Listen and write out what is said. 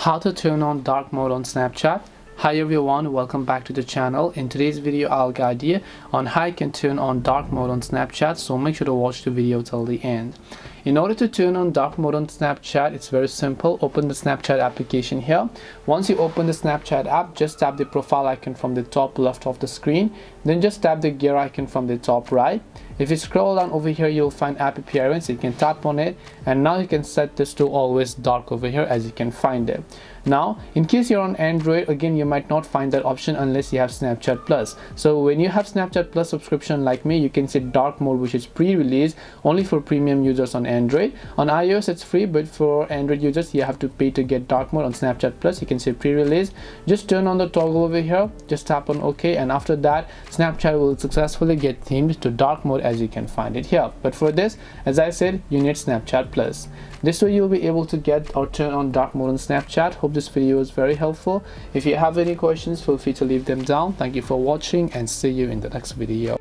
How to turn on dark mode on Snapchat. Hi everyone, welcome back to the channel. In today's video I'll guide you on how you can turn on dark mode on Snapchat, so make sure to watch the video till the end. In order to turn on dark mode on Snapchat, it's very simple. Open the Snapchat application here. Once you open the Snapchat app, just tap the profile icon from the top left of the screen, then just tap the gear icon from the top right. If you scroll down over here, you'll find app appearance. You can tap on it, and now you can set this to always dark over here, as you can find it. Now, in case you're on Android, again, you might not find that option unless you have Snapchat Plus. So when you have Snapchat Plus subscription like me, you can set dark mode, which is pre-release only for premium users on Android. On iOS it's free, but for Android users you have to pay to get dark mode. On Snapchat Plus you can say pre-release. Just turn on the toggle over here, just tap on OK, and after that Snapchat will successfully get themed to dark mode, as you can find it here. But for this, as I said, you need Snapchat Plus. This way you'll be able to get or turn on dark mode on Snapchat. Hope this video was very helpful. If you have any questions, feel free to leave them down. Thank you for watching and see you in the next video.